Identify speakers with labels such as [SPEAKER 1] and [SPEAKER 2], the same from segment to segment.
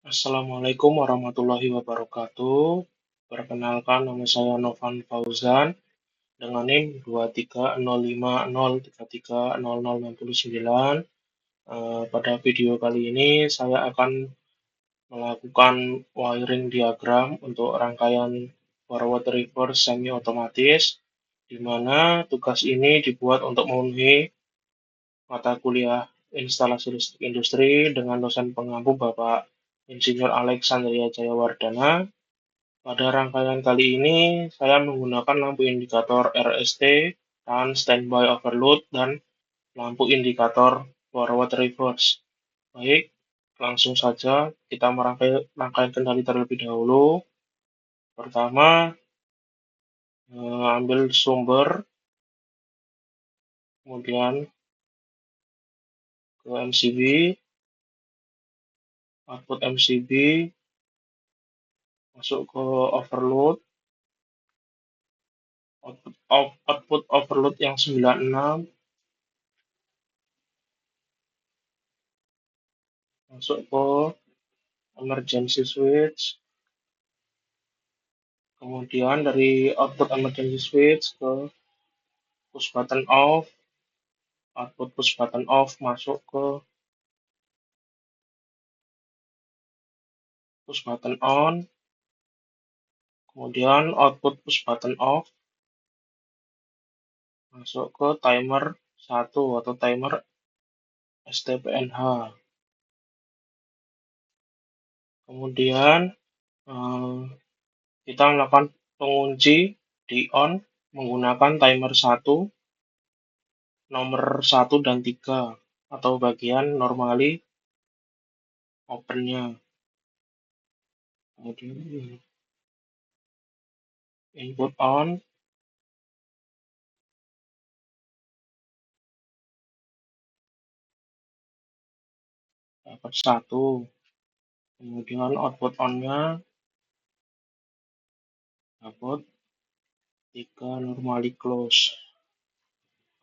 [SPEAKER 1] Assalamualaikum warahmatullahi wabarakatuh. Perkenalkan, nama saya Novan Fauzan dengan NIM 23050330069. Pada video kali ini saya akan melakukan wiring diagram untuk rangkaian forward reverse semi otomatis, di mana tugas ini dibuat untuk memenuhi mata kuliah instalasi listrik industri dengan dosen pengampu Bapak Insinyur Alexandria Jayawardana. Pada rangkaian kali ini, saya menggunakan lampu indikator RST, dan standby overload, dan lampu indikator forward reverse. Baik, langsung saja kita merangkai rangkaian kendali terlebih dahulu. Pertama, ambil sumber, kemudian ke MCB, output MCB, masuk ke overload, output overload yang 96, masuk ke emergency switch, kemudian dari output emergency switch ke push button off, output push button off masuk ke push button on, kemudian output push button off masuk ke timer 1 atau timer STPNH. Kemudian kita melakukan pengunci di on menggunakan timer 1, nomor 1 dan 3 atau bagian normally opennya. Kemudian input on, dapat 1, kemudian output on-nya dapat 3 normally close.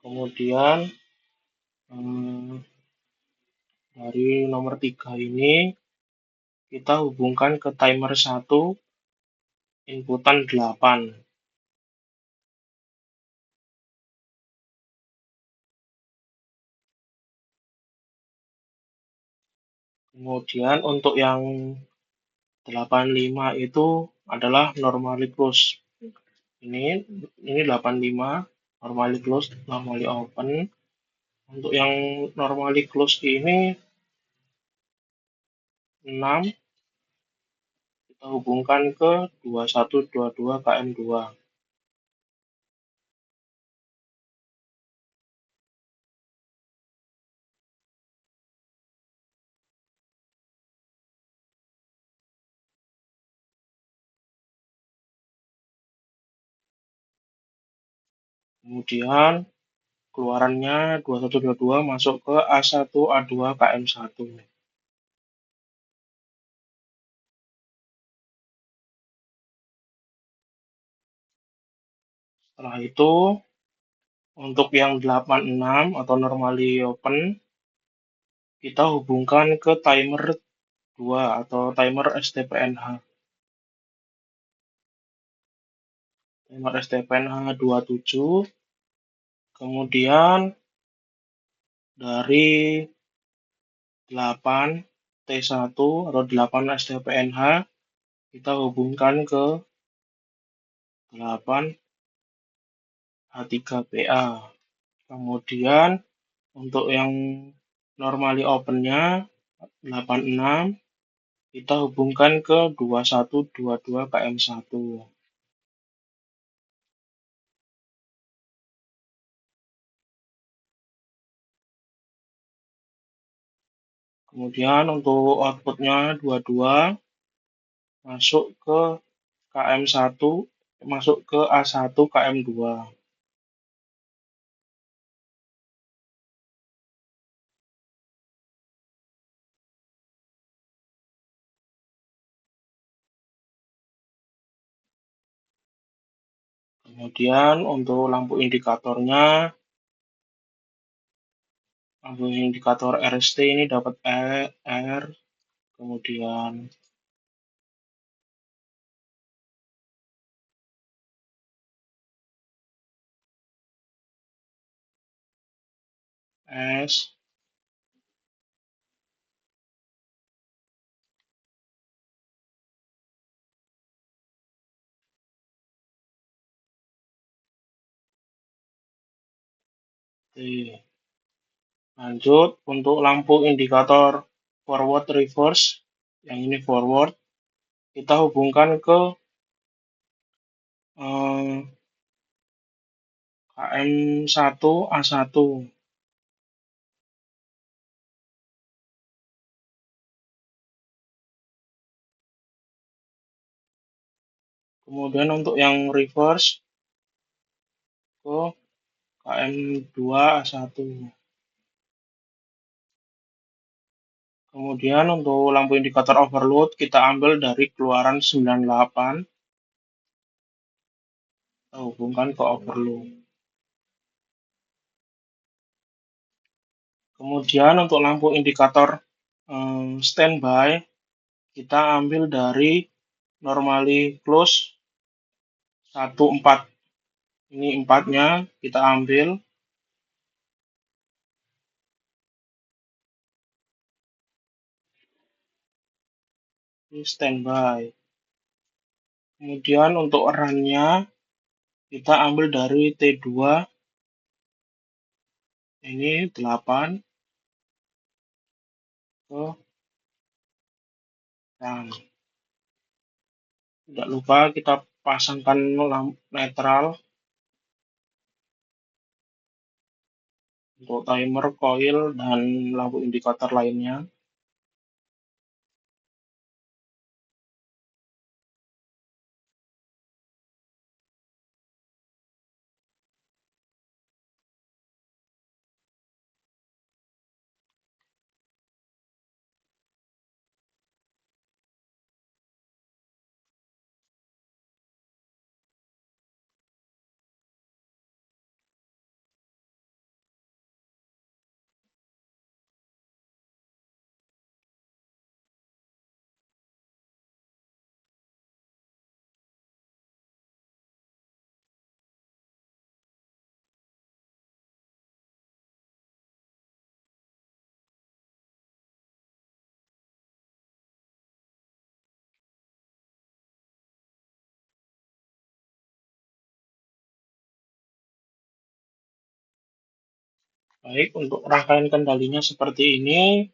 [SPEAKER 1] Kemudian dari nomor 3 ini kita hubungkan ke timer 1 inputan 8. Kemudian untuk yang 85 itu adalah normally close. Ini 85 normally close, normally open. Untuk yang normally close ini 6 kita hubungkan ke 2122 KM2. Kemudian keluarannya 2122 masuk ke A1 A2 KM1. Setelah itu untuk yang 86 atau normally open kita hubungkan ke timer 2 atau timer STPNH. Timer STPNH 27. Kemudian dari 8 T1 atau 8 STPNH kita hubungkan ke 8 H3PA. Kemudian untuk yang normally open-nya 86 kita hubungkan ke 2122 KM1. Kemudian untuk outputnya 22 masuk ke KM1, masuk ke A1 KM2. Kemudian untuk lampu indikatornya, lampu indikator RST ini dapat R, kemudian S, T. Lanjut, untuk lampu indikator forward reverse, yang ini forward, kita hubungkan ke KM1 A1. Kemudian untuk yang reverse ke KM2 A1. Kemudian untuk lampu indikator overload kita ambil dari keluaran 98, kita hubungkan ke overload. Kemudian untuk lampu indikator standby kita ambil dari normally close 14. Ini 4-nya kita ambil. Ini standby. Kemudian untuk run-nya kita ambil dari T2, ini 8 ke run. Tidak lupa kita pasangkan lampu netral untuk timer, coil, dan lampu indikator lainnya. Baik, untuk rangkaian kendalinya seperti ini.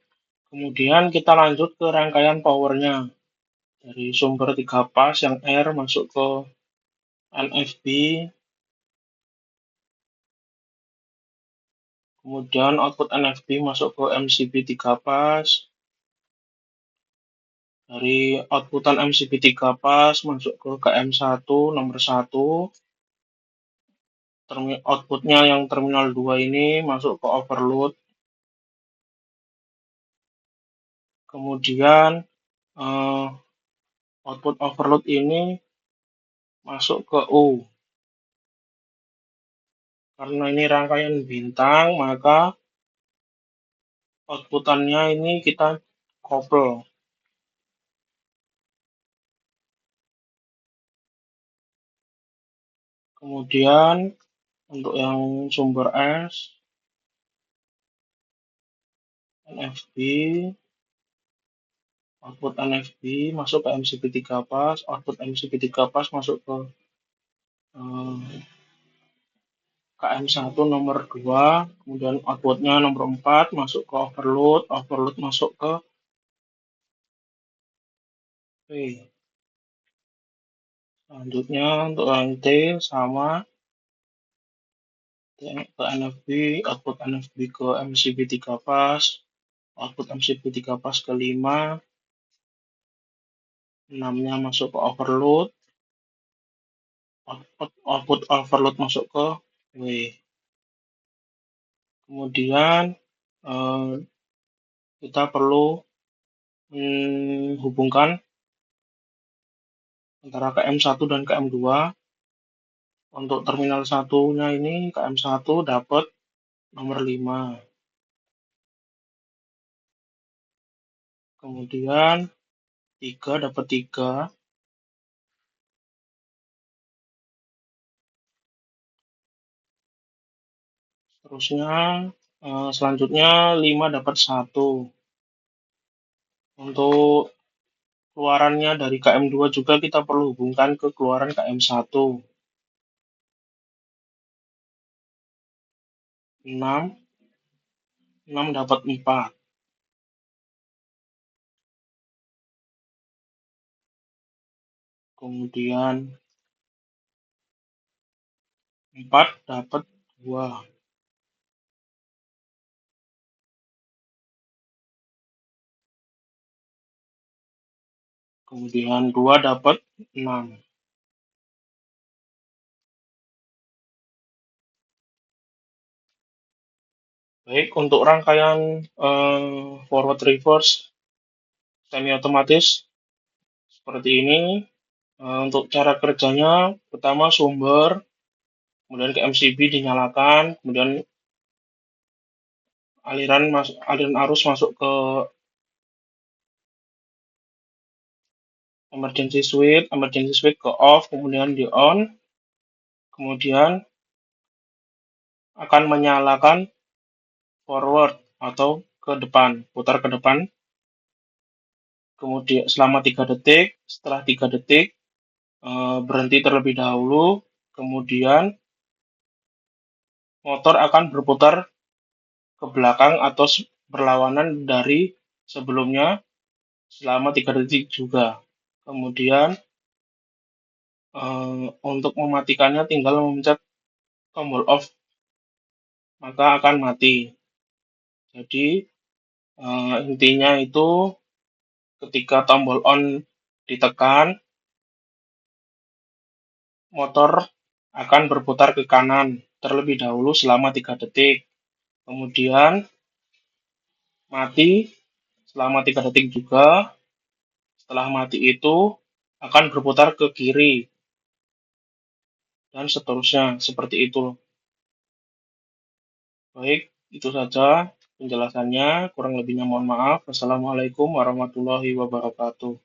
[SPEAKER 1] Kemudian kita lanjut ke rangkaian powernya. Dari sumber 3 pas yang R masuk ke NFB. Kemudian output NFB masuk ke MCB 3 pas. Dari outputan MCB 3 pas masuk ke KM1 nomor 1. Outputnya yang terminal 2 ini masuk ke overload. Kemudian output overload ini masuk ke U. Karena ini rangkaian bintang, maka outputannya ini kita couple. Kemudian untuk yang sumber S, NFB, output NFB masuk ke MCB 3 pas, output MCB 3 pas masuk ke KM1 nomor 2, kemudian outputnya nomor 4 masuk ke overload, overload masuk ke P. Selanjutnya untuk yang T sama, ke NFB, output NFB ke MCB 3 pas, output MCB 3 pas ke 5, 6-nya masuk ke overload, output overload masuk ke W. Kemudian kita perlu menghubungkan antara KM1 dan KM2. Untuk terminal 1-nya ini KM1 dapat nomor 5. kemudian 3 dapat 3, terusnya selanjutnya 5 dapat 1. Untuk keluarannya dari KM2 juga kita perlu hubungkan ke keluaran KM1. 6, 6 dapat 4. Kemudian 4 dapat 2. Kemudian 2 dapat 6. Baik, untuk rangkaian forward reverse semi otomatis seperti ini. Untuk cara kerjanya, pertama sumber, kemudian ke MCB dinyalakan, kemudian aliran arus masuk ke emergency switch ke off, kemudian di on, kemudian akan menyalakan forward atau ke depan, putar ke depan, kemudian selama 3 detik, setelah 3 detik berhenti terlebih dahulu, kemudian motor akan berputar ke belakang atau berlawanan dari sebelumnya selama 3 detik juga. Kemudian untuk mematikannya tinggal memencet tombol off, maka akan mati. Jadi intinya itu ketika tombol on ditekan, motor akan berputar ke kanan terlebih dahulu selama 3 detik. Kemudian mati selama 3 detik juga. Setelah mati itu akan berputar ke kiri. Dan seterusnya, seperti itu. Baik, itu saja penjelasannya. Kurang lebihnya mohon maaf. Wassalamualaikum warahmatullahi wabarakatuh.